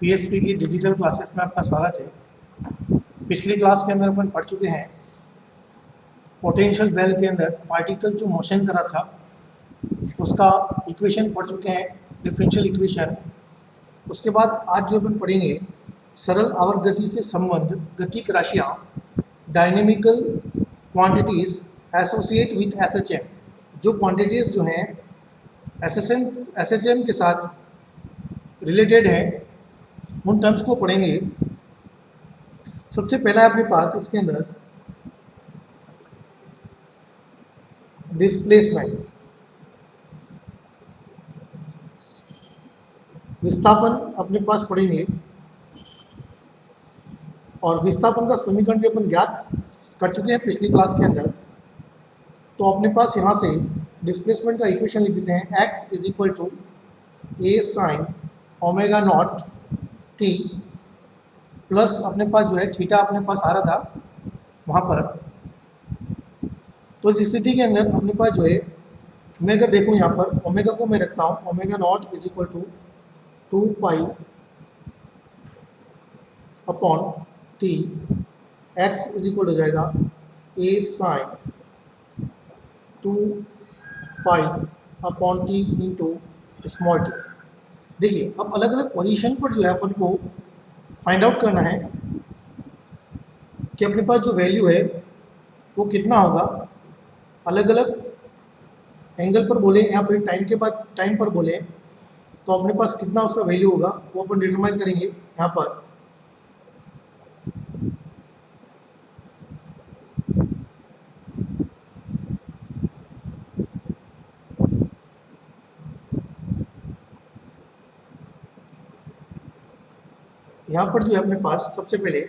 PHP की digital classes में आपका स्वागत है। पिछली क्लास के अंदर अपन पढ़ चुके हैं पोटेंशियल वेल के अंदर पार्टिकल जो मोशन कर रहा था उसका इक्वेशन पढ़ चुके हैं, डिफरेंशियल इक्वेशन। उसके बाद आज जो अपन पढ़ेंगे सरल आवर्त गति से संबंध गतिक राशियाँ, dynamical quantities associate with SHM. जो क्वांटिटीज जो हैं एसएचएम के साथ रिलेटेड है उन टर्म्स को पढ़ेंगे। सबसे पहला है अपने पास इसके अंदर डिस्प्लेसमेंट, विस्थापन अपने पास पढ़ेंगे और विस्थापन का समीकरण भी अपन ज्ञात कर चुके हैं पिछली क्लास के अंदर। तो अपने पास यहाँ से डिस्प्लेसमेंट का इक्वेशन लिख देते हैं, x is equal to a sine omega not t plus अपने पास जो है थीटा अपने पास आ रहा था वहाँ पर। तो इस स्थिति के अंदर अपने पास जो है मैं अगर देखूँ यहाँ पर ओमेगा को मैं रखता हूँ, omega not is equal to 2 pi upon t, x is equal हो जाएगा a sine 2 pi upon t into small t. देखिए अब अलग अलग पोजीशन पर जो है अपन को फाइंड आउट करना है कि अपने पास जो वैल्यू है वो कितना होगा। अलग अलग एंगल पर बोले यहाँ पर टाइम के बाद टाइम पर बोले तो अपने पास कितना उसका वैल्यू होगा वो अपन डिटरमाइन करेंगे यहाँ पर। यहाँ पर जो है अपने पास सबसे पहले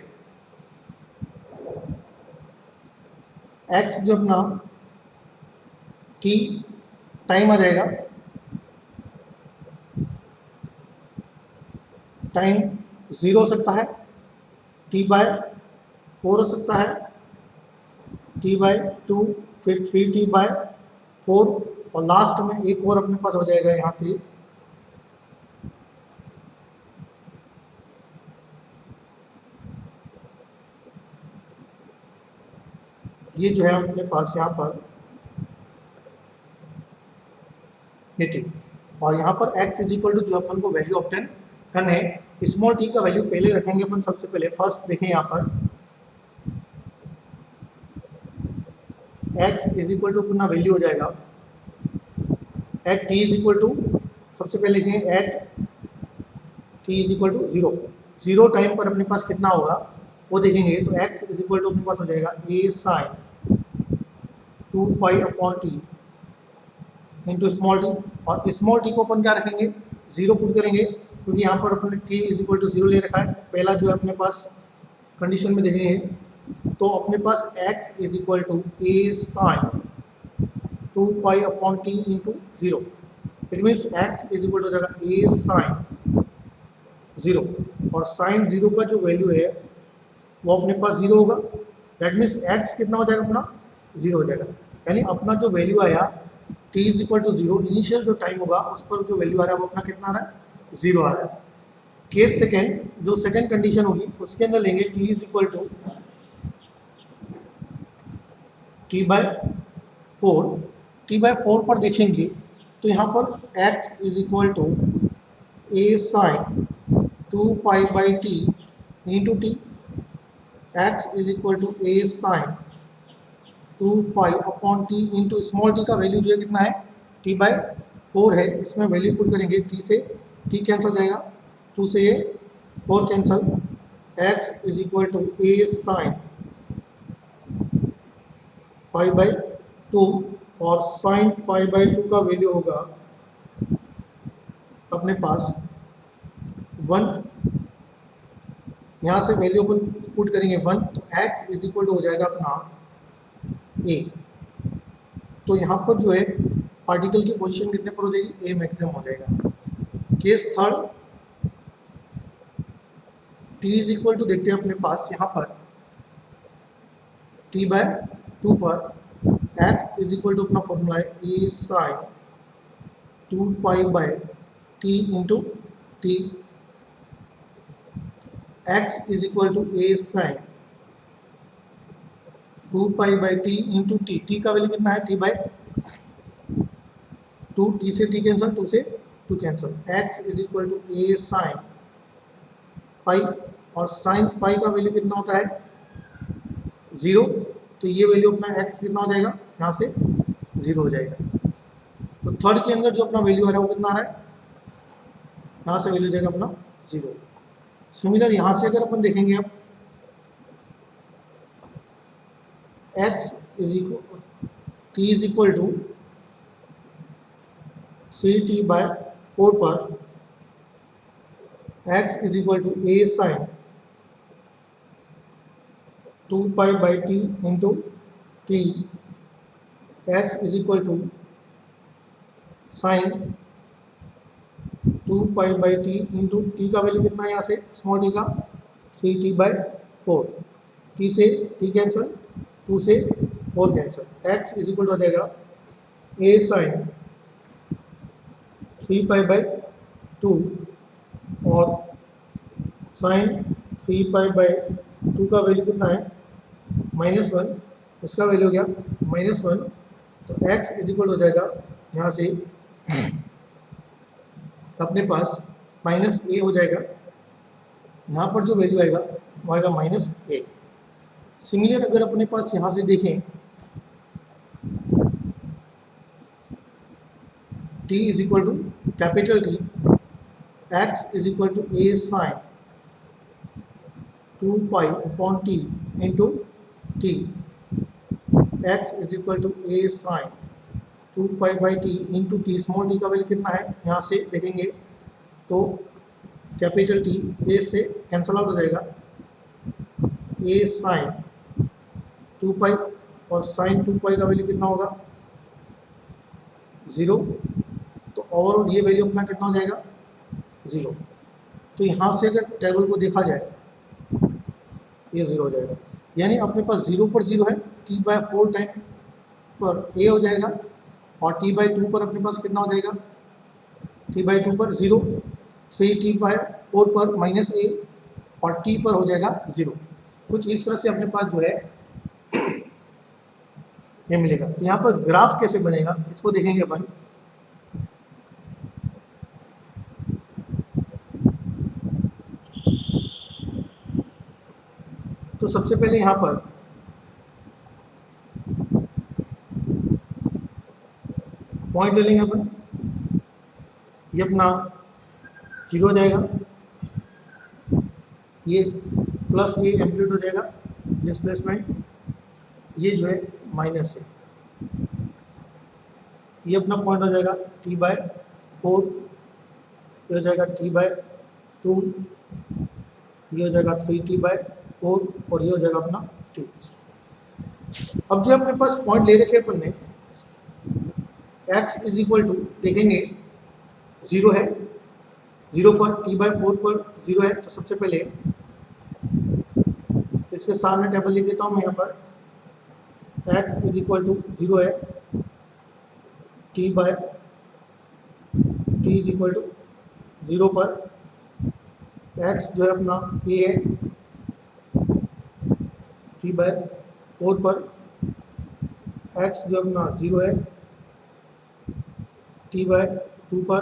x जो अपना t टाइम आ जाएगा, टाइम 0 हो सकता है, t/4 हो सकता है, t/2, फिर 3t/4 और लास्ट में एक और अपने पास हो जाएगा यहाँ से ये जो है अपने पास यहाँ पर टी। और यहाँ पर x इज इक्वल टू जो अपन को वैल्यू ऑब्टेन करने हैं, स्मॉल t का वैल्यू पहले रखेंगे अपन। सबसे पहले फर्स्ट देखें यहाँ पर x इज इक्वल टू अपना वैल्यू हो जाएगा at t is equal to, सबसे पहले लिखें at t is equal to 0 time पर अपने पास कितना होगा वो देखेंगे। तो x इज इक्वल टू अपने पास हो जाएगा a sine 2 pi upon t into small t. और स्मॉल टी को अपन क्या रखेंगे 0 पुट करेंगे क्योंकि यहाँ पर अपने t इज इक्वल टू 0 ले रखा है। पहला जो है अपने पास कंडीशन में देखेंगे तो अपने पास x is equal to a sine 2 pi upon t into 0। It means x is equal to हो जाएगा ए साइन 0 और साइन 0 का जो वैल्यू है वो अपने पास 0 होगा। दैट मीन्स x कितना हो जाएगा अपना 0 हो जाएगा। यानी अपना जो वैल्यू आया t is equal to 0, initial जो टाइम होगा उस पर जो वैल्यू आ रहा है वो अपना कितना आ रहा है 0 आ रहा है। केस सेकेंड, जो सेकेंड कंडीशन होगी उसके अंदर लेंगे t is equal to t/4। t/4 पर देखेंगे तो यहाँ पर x is equal to a sine 2 pi by t into t, x is equal to a sine 2 pi upon t into small t का वैल्यू जो है कितना है t/4 है। इसमें वैल्यू पुट करेंगे, t से t कैंसिल हो जाएगा, 2 से ये 4 cancel, x is equal to a sine pi by 2 और साइन पाई बाई 2 का वैल्यू होगा अपने पास 1। यहाँ से वैल्यू अपन पुट करेंगे 1 तो x इज इक्वल टू हो जाएगा अपना a। तो यहाँ पर जो है पार्टिकल की पोजीशन कितने पर हो जाएगी, a मैक्सिमम हो जाएगा। Case third, t is equal to देखते हैं अपने पास यहाँ पर t/2 पर x इज इक्वल टू अपना फॉर्मूला है a sine 2 pi by t into t x is equal to a sine 2 pi by t into t, t का वैल्यू कितना है टी बाई 2, टी से टी कैंसल, 2 से 2 कैंसल, x is equal to a sine pi, और sine pi का value कितना होता है 0, तो ये वैल्यू अपना x कितना हो जाएगा, यहाँ से 0 हो जाएगा। तो थर्ड के अंदर जो अपना वैल्यू आ रहा है वो कितना आ रहा है, यहाँ से वैल्यू जाएगा अपना 0। सिमिलर यहाँ से अगर अपन देखेंगे अब x is equal t is equal to 3t by 4 पर x is equal to a sine 2 pi by t into t, x is equal to sine 2 pi by t into t का value कितना है यहाँ से small t का 3t by 4, t से t cancel, 2 से 4 cancel, x is equal हो जाएगा ए साइन 3 पाई बाई 2 और साइन 3 पाई बाई 2 का वैल्यू कितना है -1, इसका वैल्यू हो गया -1, तो x इज इक्वल हो जाएगा यहाँ से अपने पास -a हो जाएगा, यहाँ पर जो वैल्यू आएगा वो आएगा -a। सिमिलर अगर अपने पास यहाँ से देखें t is equal to capital T, x is equal to a sine 2 pi upon t into t, x is equal to a sine 2 pi by t into t, small t का value कितना है यहाँ से देखेंगे तो capital T A से cancel out हो जाएगा, ए साइन 2 पाई और साइन 2 पाई का वैल्यू कितना होगा 0, तो ओवरऑल ये वैल्यू अपना कितना हो जाएगा 0। तो यहाँ से अगर टेबल को देखा जाए ये 0 हो जाएगा, यानी अपने पास 0 पर 0 है, t बाय 4 टाइम पर a हो जाएगा, और t बाई 2 पर अपने पास कितना हो जाएगा t बाई 2 पर 0, 3t बाई 4 पर -a और t पर हो जाएगा 0। कुछ इस तरह से अपने पास जो है ये मिलेगा। तो यहाँ पर ग्राफ कैसे बनेगा इसको देखेंगे अपन। तो सबसे पहले यहाँ पर पॉइंट ले लेंगे अपन, ये अपना 0 हो जाएगा, ये प्लस a एम्पलीट्यूड हो जाएगा डिस्प्लेसमेंट, ये जो है माइनस है, ये अपना पॉइंट हो जाएगा t बाय 4, ये हो जाएगा t बाय 2, ये हो जाएगा 3t बाय 4 और ये हो जाएगा अपना t। अब जो अपने पास पॉइंट ले रखे अपन ने x इज इक्वल टू देखेंगे 0 है, 0 पर t बाय 4 पर 0 है, तो सबसे पहले इसके सामने टेबल लिख देता हूँ मैं यहाँ पर, x इज इक्वल टू 0 है, t इज इक्वल टू 0 पर x जो है अपना a है, t बाय 4 पर x जो अपना 0 है, t बाय 2 पर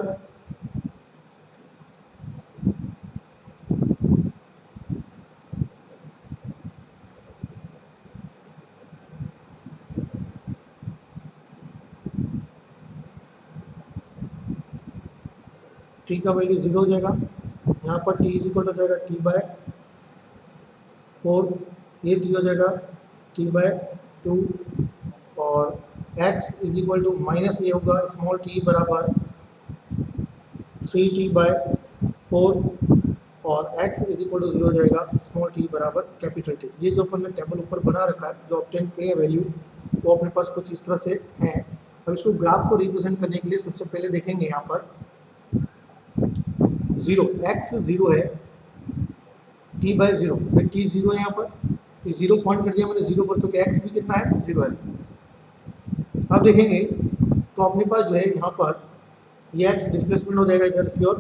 t का वैल्यू 0 हो जाएगा, यहाँ पर t इज इक्वल हो जाएगा t बाय 4, ये t हो जाएगा t बाय 2 और x is equal to -a होगा, स्मॉल t बराबर 3t बाय 4 और x इज इक्वल टू 0 हो जाएगा, स्मॉल t बराबर कैपिटल T। ये जो अपन ने टेबल ऊपर बना रखा है जो ऑब्टेन किए वैल्यू वो अपने पास कुछ इस तरह से है। अब इसको ग्राफ को रिप्रेजेंट करने के लिए सबसे पहले देखेंगे यहाँ पर 0, x 0 है, t बाय 0, t 0 है यहाँ पर, तो 0 पॉइंट कर दिया मैंने 0 पर, क्योंकि x भी कितना है 0 है। अब देखेंगे तो अपने पास जो है यहाँ पर ये x डिस्प्लेसमेंट हो जाएगा इधर की ओर,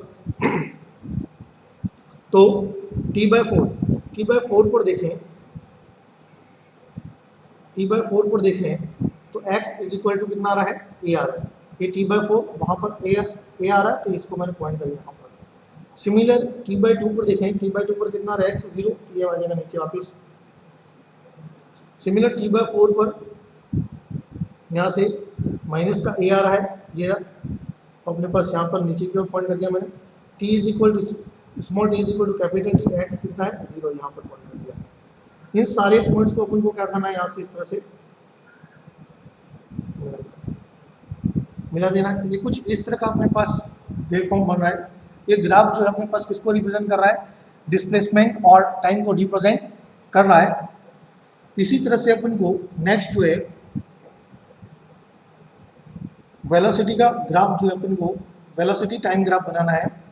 तो t/4 पर देखें, t/4 पर देखें तो x इज इक्वल टू कितना आ रहा है, a आ रहा है। ये t/4 वहाँ पर a आ रहा है, तो इसको मैंने पॉइंट कर दिया यहाँ पर। सिमिलर t/2 पर देखें, t/2 पर कितना आ रहा है, x 0, ये आ जाएगा नीचे वापिस। सिमिलर t/4 पर यहाँ से माइनस का a आ रहा है, ये अपने पास यहाँ पर नीचे की ओर पॉइंट कर दिया मैंने। t is equal to small t is equal to capital T, x कितना है 0, यहाँ पर पॉइंट कर दिया। इन सारे पॉइंट्स को अपन को क्या करना है, यहाँ से इस तरह से मिला देना। ये कुछ इस तरह का अपने पास वेव फॉर्म बन रहा है। ये ग्राफ जो है अपने पास किसको रिप्रेजेंट कर रहा है, डिस्प्लेसमेंट और टाइम को रिप्रेजेंट कर रहा है। इसी तरह से अपन को नेक्स्ट जो है वेलोसिटी का ग्राफ जो है अपन को वेलोसिटी टाइम ग्राफ बनाना है।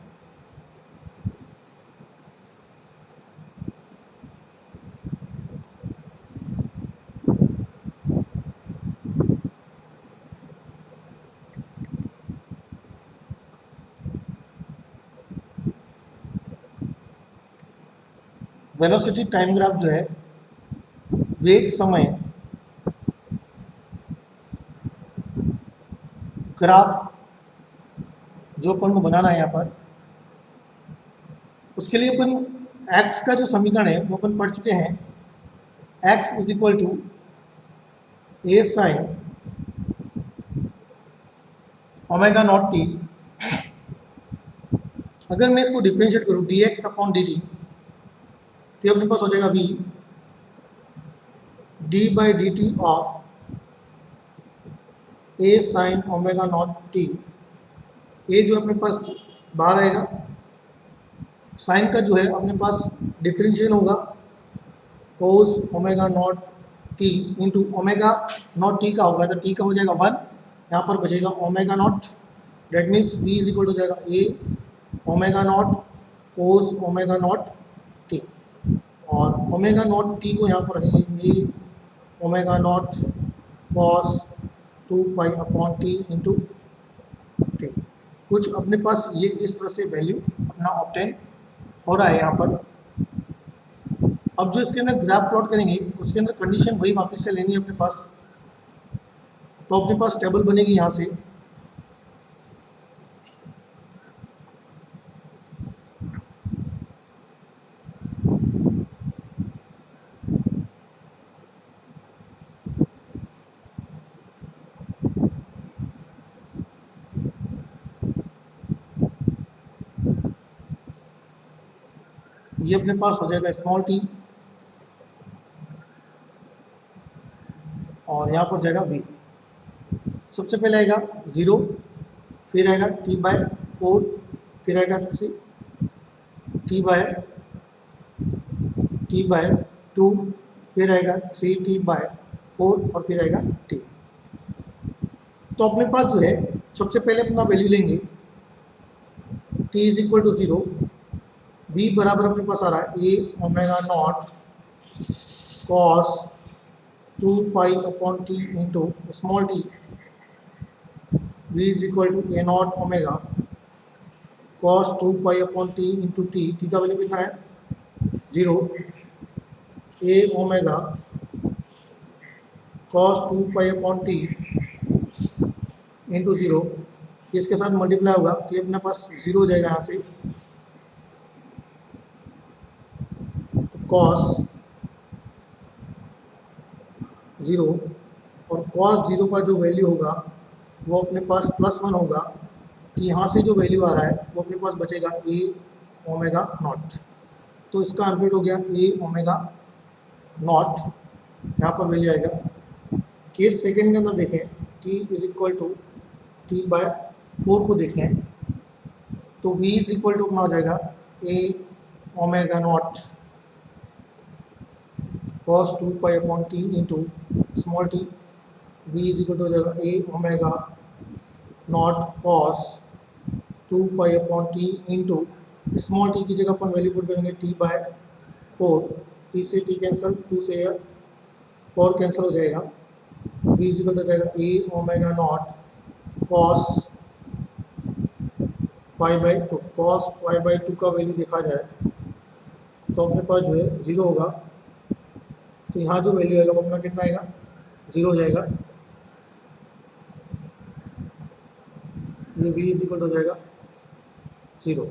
वेलोसिटी टाइम ग्राफ जो है वेग समय ग्राफ जो अपन को बनाना है यहाँ पर, उसके लिए अपन x का जो समीकरण है वो अपन पढ़ चुके हैं। x is equal to a sine omega not t। अगर मैं इसको डिफरेंशिएट करूँ dx अपॉन dt, तो अपने पास हो जाएगा v d/dt of a sine omega not t। ये जो अपने पास बाहर आएगा, साइन का जो है अपने पास डिफरेंशियल होगा कोस omega not t into omega naught t का होगा, तो t का हो जाएगा 1, यहाँ पर बचेगा omega naught. That means v is equal to जाएगा a omega naught cos omega not t, और ओमेगा नॉट t को यहाँ पर रखेंगे a omega naught cos 2 pi upon t into t। कुछ अपने पास ये इस तरह से वैल्यू अपना ऑब्टेन हो रहा है यहाँ पर। अब जो इसके अंदर ग्राफ प्लॉट करेंगे उसके अंदर कंडीशन वही वापस से लेनी है अपने पास, तो अपने पास टेबल बनेगी यहाँ से। ये अपने पास हो जाएगा स्मॉल t और यहाँ पर जाएगा v। सबसे पहले आएगा 0, फिर आएगा t/4, फिर आएगा 3 t/2, फिर आएगा 3t/4 और फिर आएगा t। तो अपने पास जो है सबसे पहले अपना वैल्यू लेंगे t is equal to 0, v बराबर अपने पास आ रहा है a omega naught cos 2 pi upon t into small t, v is equal to a naught omega cos 2 pi upon t into t। t का वैल्यू कितना है 0, a omega cos 2 pi upon t into 0, इसके साथ multiply होगा तो ये अपने पास 0 हो जाएगा यहाँ से। कॉस 0 और कॉस 0 का जो वैल्यू होगा वो अपने पास +1 होगा, कि यहाँ से जो वैल्यू आ रहा है वो अपने पास बचेगा a ओमेगा नॉट। तो इसका एम्पलीट्यूड हो गया a ओमेगा नॉट, यहाँ पर वैल्यू आएगा। केस सेकेंड के अंदर देखें t is equal to t/4 को देखें तो v इज इक्वल टू अपना हो जाएगा a omega naught cos 2 pi upon t into small t, v is equal to हो जाएगा a omega naught cos 2 pi upon t into small t की जगह अपन वैल्यू पुट करेंगे t/4, t से t cancel, 2 से 4 कैंसिल हो जाएगा, v is equal to हो जाएगा a omega naught cos pi by 2। cos pi by 2 का वैल्यू देखा जाए तो अपने पास जो है 0 होगा, तो यहाँ जो वैल्यू आएगा वो अपना कितना आएगा, 0 हो जाएगा। ये v इज इक्वल हो जाएगा 0।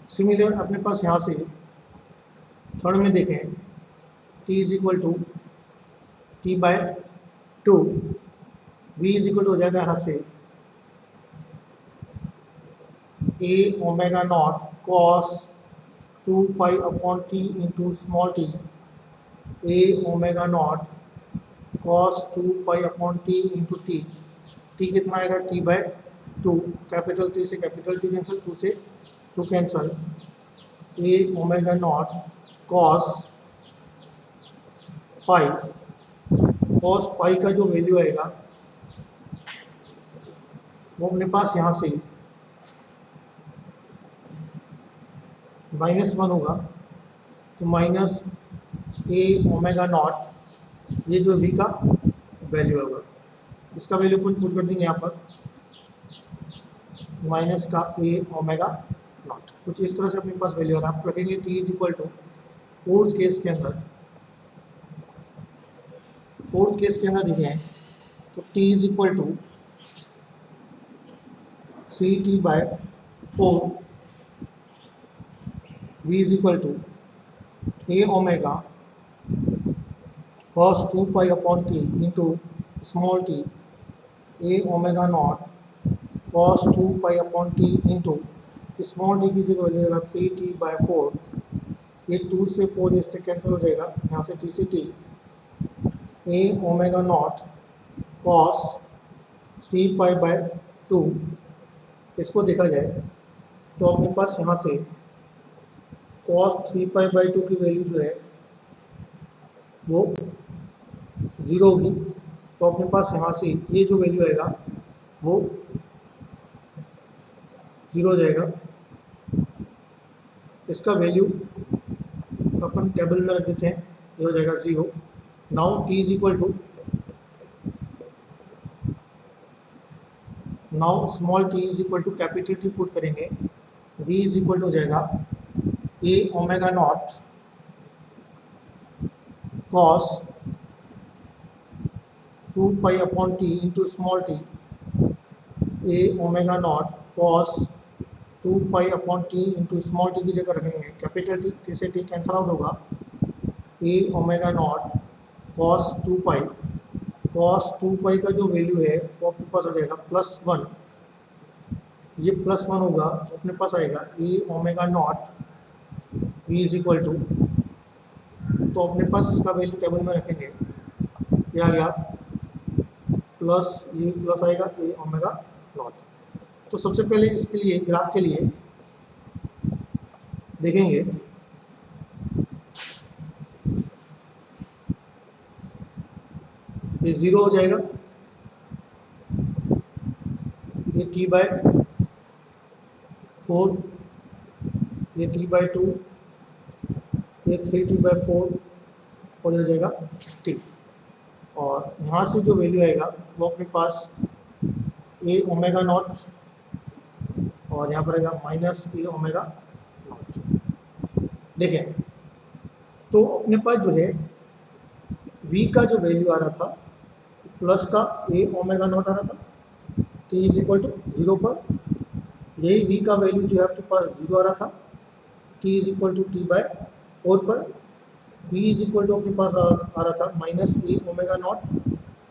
सिमिलर अपने पास यहाँ से थर्ड में देखें, t is equal to t/2, v is equal हो जाएगा यहाँ से a omega naught cos 2 pi upon t into small t, a omega naught cos 2 pi upon t into t कितना आएगा, t/2, कैपिटल T से capital T cancel, 2 से 2 cancel, a omega naught cos pi का जो value आएगा वो अपने पास यहाँ से -1 होगा, तो माइनस a ओमेगा नॉट, ये जो v का वैल्यू होगा, इसका वैल्यू अपन पुट कर देंगे यहाँ पर, माइनस का a ओमेगा नॉट। कुछ इस तरह से अपने पास वैल्यू आ रहा है। आप रखेंगे t is equal to fourth case के अंदर देखें तो t is equal to 3t/4, v is equal to a omega cos 2 pi upon t into small t, a omega naught cos 2 pi upon t into small t की जगह value 3t/4, ये 2 से 4 इससे cancel हो जाएगा, यहाँ से t से t, a omega naught cos 3π/2, इसको देखा जाए तो अपने पास यहाँ से cos 3π/2 की वैल्यू जो है वो 0 होगी, तो अपने पास यहाँ से ये जो वैल्यू आएगा वो 0 हो जाएगा। इसका वैल्यू अपन टेबल में रख देते हैं, ये हो जाएगा 0। Now t is equal to, now small t is equal to capital T put करेंगे, v इज इक्वल टू हो जाएगा a omega naught cos 2 pi upon t into small t, a omega naught cos 2 pi upon t into small t की जगह रखेंगे capital T से t cancel out होगा, a omega naught cos 2 pi का जो value है वो अपने पास आ जाएगा +1, ये +1 होगा तो अपने पास आएगा a omega naught v is equal to, तो अपने पास इसका वैल्यू टेबल में रखेंगे, ये आ गया प्लस, ये प्लस आएगा a ओमेगा नॉट। तो सबसे पहले इसके लिए ग्राफ के लिए देखेंगे, ये 0 हो जाएगा, ये t/4, ये t/2, ये 3t/4 और हो जाएगा t, और यहाँ से जो वैल्यू आएगा वो अपने पास a ओमेगा नॉट और यहाँ पर आएगा माइनस a ओमेगा नॉट। देखें तो अपने पास जो है v का जो वैल्यू आ रहा था प्लस का a ओमेगा नॉट आ रहा था, t इज इक्वल टू 0 पर, यही v का वैल्यू जो है आपके पास 0 आ रहा था, t is equal to t/4 पर, v इज इक्वल टू अपने पास आ रहा था minus a omega not,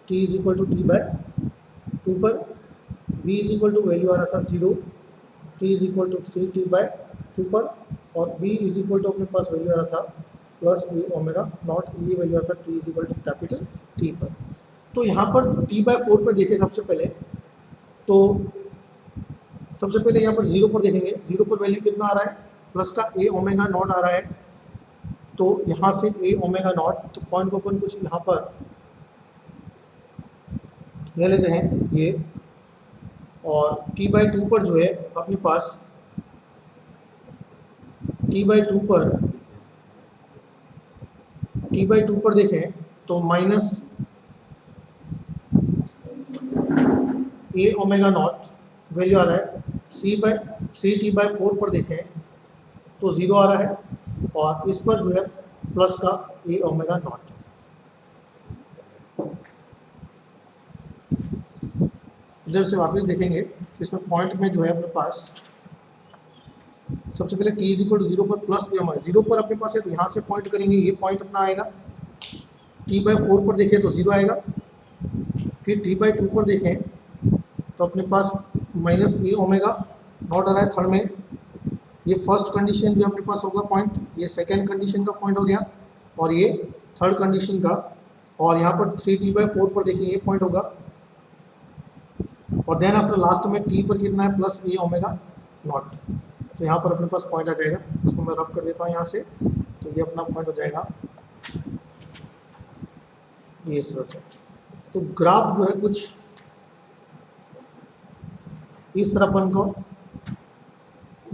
t is equal to t/2 पर, v is equal to value आ रहा था 0, t is equal to 3t/2 पर, और v इज इक्वल टू अपने पास वैल्यू आ रहा था प्लस a ओमेगा नॉट, ये वैल्यू आ रहा था t is equal to capital T पर। तो यहाँ पर t/4 पर देखें सबसे पहले, तो सबसे पहले यहाँ पर 0 पर देखेंगे, 0 पर वैल्यू कितना आ रहा है, प्लस का a ओमेगा नॉट आ रहा है, तो यहाँ से a ओमेगा नॉट, तो पॉइंट को अपन कुछ यहाँ पर ले लेते हैं ये, और t/2 पर जो है अपने पास t/2 पर देखें तो minus a omega not value आ रहा है, 3t/4 पर देखें तो 0 आ रहा है, और इस पर जो है प्लस का ए ओमेगा नॉट। इधर से वापस देखेंगे, इसमें पॉइंट में जो है अपने पास सबसे पहले t इज इक्वल टू 0 पर प्लस ए ओमेगा, 0 पर अपने पास है तो यहाँ से पॉइंट करेंगे, ये पॉइंट अपना आएगा। t/4 पर देखें तो 0 आएगा, फिर t/2 पर देखें तो अपने पास माइनस ए ओमेगा नॉट आ रहा है थर्ड में। ये फर्स्ट कंडीशन जो अपने पास होगा पॉइंट, ये सेकेंड कंडीशन का पॉइंट हो गया, और ये थर्ड कंडीशन का। और यहाँ पर 3t/4 पर देखिए ये पॉइंट होगा, और देन आफ्टर लास्ट में t पर कितना है प्लस ए ओमेगा नॉट। तो यहाँ पर अपने पास पॉइंट आ जाएगा, इसको मैं रफ कर देता हूँ यहाँ से, तो ये अपना पॉइंट हो जाएगा ये इस तरह से। तो ग्राफ जो है कुछ इस तरह अपन को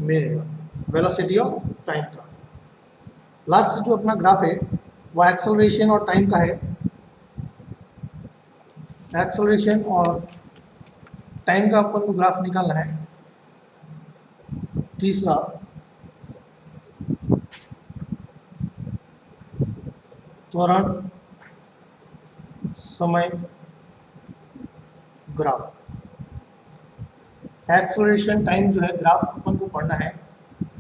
मिलेगा वेलोसिटी और टाइम का। लास्ट जो अपना ग्राफ है वो एक्सेलरेशन और टाइम का है। एक्सेलरेशन और टाइम का अपन को ग्राफ निकालना है। तीसरा त्वरण समय ग्राफ। एक्सेलरेशन टाइम जो है ग्राफ अपन को पढ़ना है।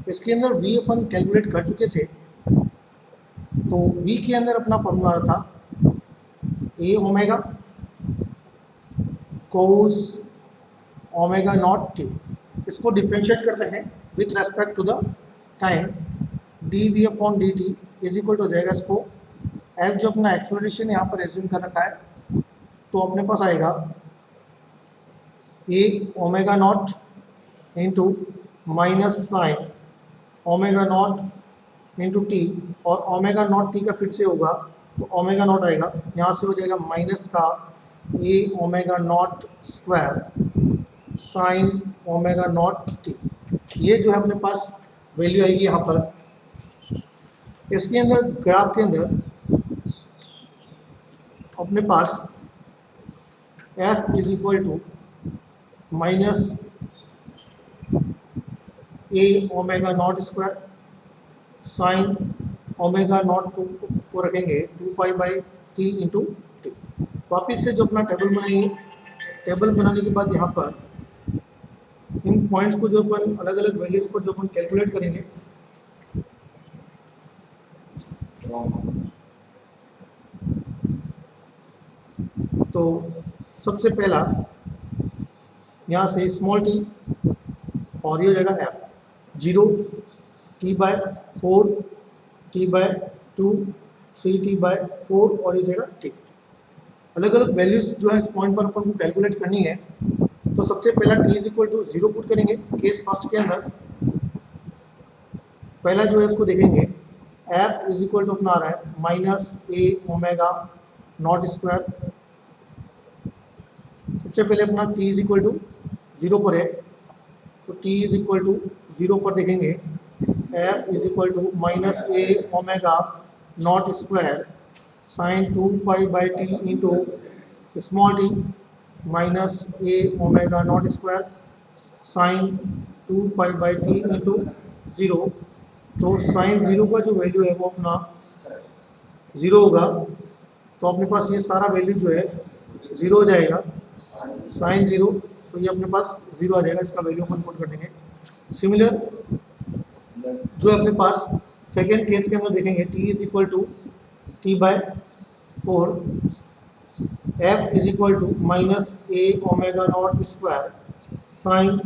इसके अंदर v अपन कैलकुलेट कर चुके थे, तो v के अंदर अपना फॉर्मूला था a omega cos omega not t. इसको डिफ्रेंशिएट करते हैं with respect to the time, d v upon d t is equal to हो जाएगा इसको एफ जो अपना एक्सेलरेशन यहाँ पर एज्यूम कर रखा है, तो अपने पास आएगा a omega not into minus sine omega not into t, और ओमेगा नॉट टी का फिर से होगा तो ओमेगा नॉट आएगा, यहाँ से हो जाएगा माइनस का a omega not square sine omega not t. ये जो है अपने पास वैल्यू आएगी यहाँ पर। इसके अंदर ग्राफ के अंदर अपने पास f is equal to minus a omega not square sine omega naught two को रखेंगे 2π/t इंटू टी। वापिस से जो अपना टेबल बनाएंगे, टेबल बनाने के बाद यहाँ पर इन पॉइंट्स को जो अपन अलग अलग वैल्यूज पर जो अपन कैलकुलेट करेंगे, तो सबसे पहला यहाँ से स्मॉल टी और ये हो जाएगा एफ 0 t/4 t/2 3t/4 और ये जाएगा टी। अलग अलग वैल्यूज जो है इस पॉइंट पर अपन को कैलकुलेट करनी है। तो सबसे पहला t is equal to 0 put करेंगे केस फर्स्ट के अंदर। पहला जो है इसको देखेंगे f इज इक्वल टू अपना आ रहा है minus a omega not square. सबसे पहले अपना t इज इक्वल टू 0 पर है, तो t इज इक्वल टू 0 पर देखेंगे f is equal to minus a omega not square sine 2π/t into small t minus a omega not square sine 2π/t into 0। तो sign 0 का जो value है वो अपना 0 होगा, तो अपने पास ये सारा वैल्यू जो है 0 हो जाएगा। साइन 0 तो ये अपने पास 0 आ जाएगा, इसका वैल्यू अपन पुट कर देंगे। सिमिलर जो अपने पास सेकेंड केस के अंदर देखेंगे t is equal to t/4 f is equal to minus a omega not square sine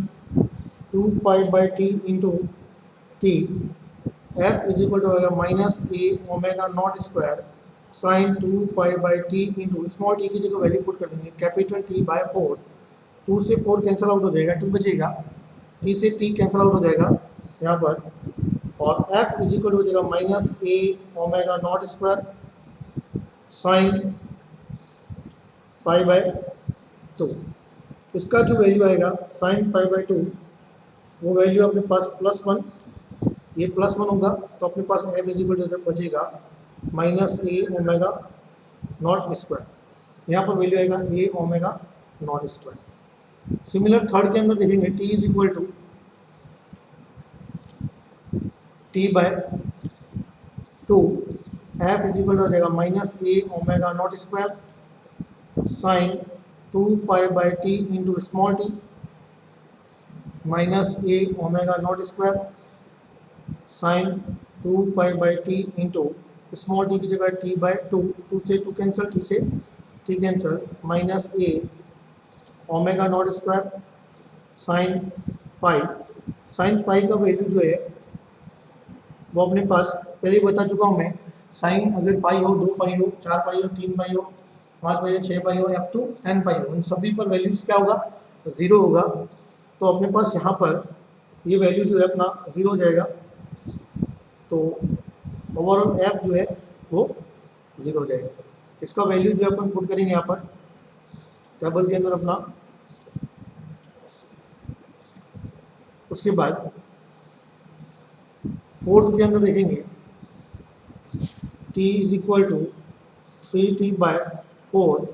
2π/t into t. f is equal to होगा minus a omega not square sine 2π/t into small t की जगह value put कर देंगे capital t/4। 2 से 4 cancel out हो जाएगा, 2 बचेगा, t से t कैंसिल आउट हो जाएगा यहाँ पर, और f इज इक्वल हो जाएगा minus a omega not square sine π/2। इसका जो वैल्यू आएगा साइन π/2 वो वैल्यू अपने पास +1, ये +1 होगा, तो अपने पास f इज इक्वल बचेगा minus a omega not square. यहाँ पर वैल्यू आएगा a omega not square. Similar third के अंदर देखेंगे t is equal to t/2 to f is equal to हो जाएगा minus a omega not square sine 2 pi by t into small t minus a omega not square sine 2 pi by t into small t की जगह t by to से to cancel, T से T cancel, minus a omega not square sine pi का value जो है वो अपने पास पहले ही बता चुका हूँ मैं। साइन अगर पाई हो, 2 पाई हो, 4 पाई हो, 3 पाई हो, 5 पाई हो, 6 पाई हो, अप टू n पाई हो, उन सभी पर वैल्यूज क्या होगा, 0 होगा। तो अपने पास यहाँ पर ये वैल्यू जो है अपना 0 हो जाएगा। तो ओवरऑल एफ जो है वो 0 हो जाएगा। इसका वैल्यू जो अपन पुट करेंगे यहाँ पर टेबल के अंदर अपना। उसके बाद फोर्थ के अंदर देखेंगे t is equal to 3t by 4,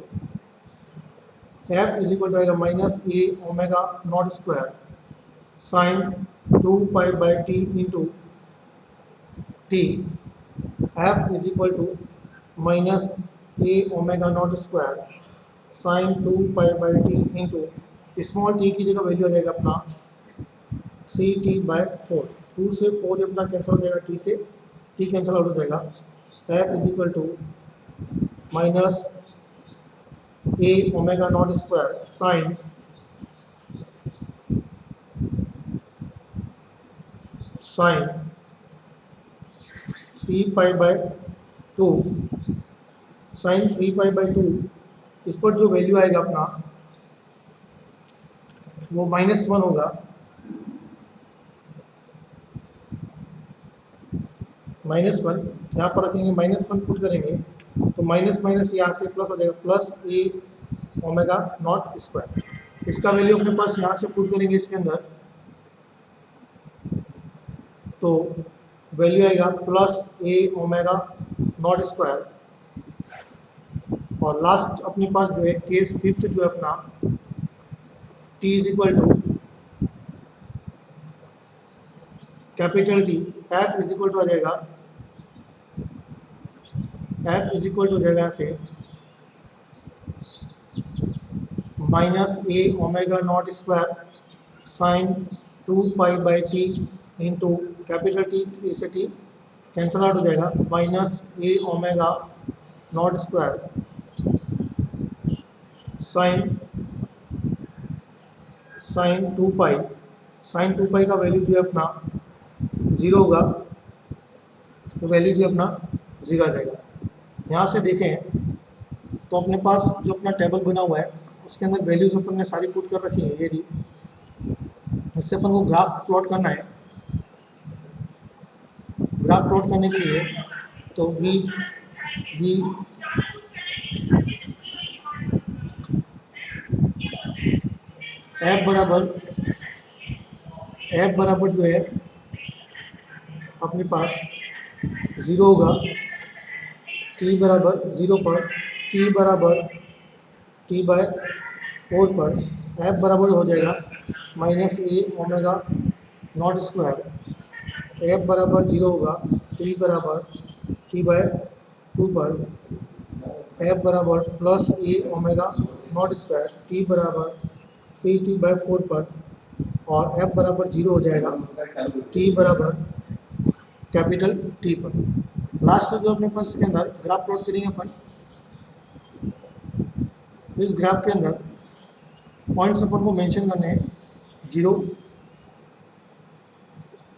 f is equal to आएगा minus a omega not square sine 2 pi by t into t, f is equal to minus a omega not square sine 2 pi by t into small t की जगह value आ जाएगा अपना 3t by 4। 2 से 4 अपना cancel हो जाएगा, T से T cancel out हो जाएगा। f is equal to minus a omega not square sine sine 3 pi by 2 sine 3 pi by 2, इस पर जो वैल्यू आएगा अपना वो -1 होगा। -1 यहाँ पर रखेंगे, -1 पुट करेंगे तो माइनस माइनस यहाँ से प्लस हो जाएगा, plus A omega not square. इसका वैल्यू अपने पास यहाँ से पुट करेंगे इसके अंदर तो वैल्यू आएगा plus A omega not square. और लास्ट अपने पास जो है केस फिफ्थ जो है अपना t is equal to capital T, f is equal to आ जाएगा, f इज इक्वल टू हो जाएगा यहाँ से minus a omega not square sine 2 pi by t into capital T से T कैंसल आउट हो जाएगा, minus a omega not square sine 2 pi का वैल्यू जो है अपना 0 होगा। तो वैल्यू जो अपना 0 आ जाएगा। यहाँ से देखें तो अपने पास जो अपना टेबल बना हुआ है उसके अंदर वैल्यूज अपन ने सारी पुट कर रखी है। ये जी, इससे अपन को ग्राफ प्लॉट करना है। ग्राफ प्लॉट करने के लिए तो वी एफ बराबर जो है अपने पास 0 होगा, t बराबर 0 पर, t बराबर t बाय 4 पर f बराबर हो जाएगा minus a omega not square, f बराबर 0 होगा, t बराबर t बाय 2 पर, f बराबर plus A omega not square, t बराबर 3t बाय 4 पर, और f बराबर 0 हो जाएगा t बराबर कैपिटल T पर। लास्ट जो अपने पास इसके अंदर ग्राफ प्लॉट करेंगे अपन। इस ग्राफ के अंदर पॉइंट्स अपन को मेंशन करने हैं 0,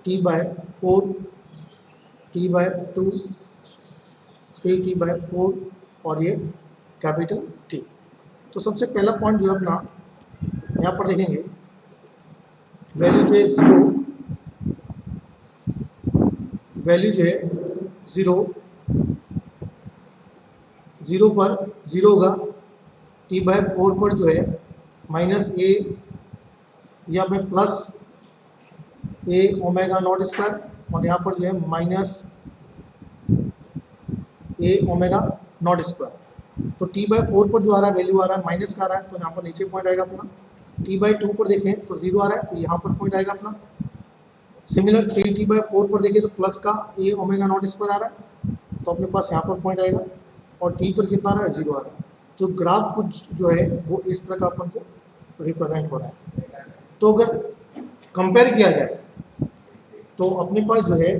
t by 4, t by 2, 3t by 4 और ये कैपिटल T। तो सबसे पहला पॉइंट जो है अपना यहाँ पर देखेंगे वैल्यू जो है 0 पर 0 होगा, t बाय 4 पर जो है माइनस ए या में plus A omega not square, और यहाँ पर जो है minus a omega not square. तो t बाय 4 पर जो आ रहा है वैल्यू आ रहा है माइनस का आ रहा है, तो यहाँ पर नीचे पॉइंट आएगा अपना। t बाय 2 पर देखें तो 0 आ रहा है, तो यहाँ पर पॉइंट आएगा अपना। सिमिलर 3t/4 पर देखिए तो प्लस का a ओमेगा नॉट इस पर आ रहा है, तो अपने पास यहाँ पर पॉइंट आएगा, और t पर कितना आ रहा है, 0 आ रहा है। तो ग्राफ कुछ जो है वो इस तरह का अपन को रिप्रेजेंट हो रहा है। तो अगर कंपेयर किया जाए तो अपने पास जो है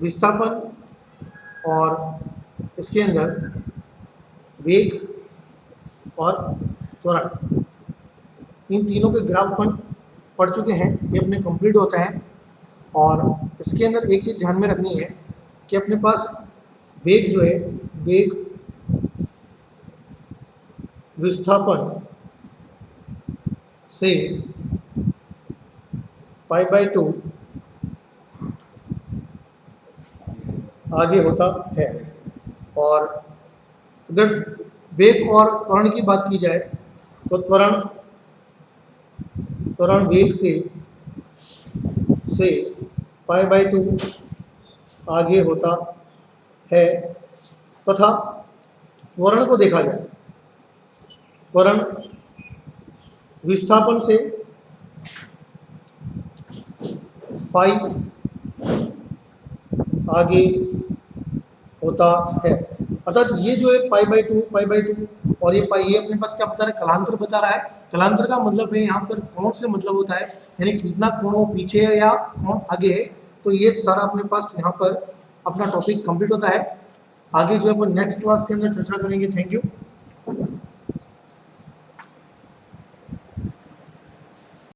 विस्थापन और इसके अंदर वेग और त्वरण, इन तीनों के ग्राफ अपन पढ़ चुके हैं, ये अपने कंप्लीट होता है। और इसके अंदर एक चीज़ ध्यान में रखनी है कि अपने पास वेग जो है, वेग विस्थापन से π/2 आगे होता है। और अगर वेग और त्वरण की बात की जाए तो त्वरण वेग से π/2 आगे होता है, तथा त्वरण को देखा जाए, त्वरण विस्थापन से पाई आगे होता है। अर्थात ये जो है π/2 और ये पाई, ये अपने पास क्या बता रहा है, कलांतर बता रहा है। कलांतर का मतलब है यहाँ पर कोण से मतलब होता है, यानी कितना कोण वो पीछे है या कोण आगे है। तो ये सारा अपने पास यहाँ पर अपना टॉपिक कंप्लीट होता है। आगे जो है अपन नेक्स्ट क्लास के अंदर चर्चा करेंगे। Thank you.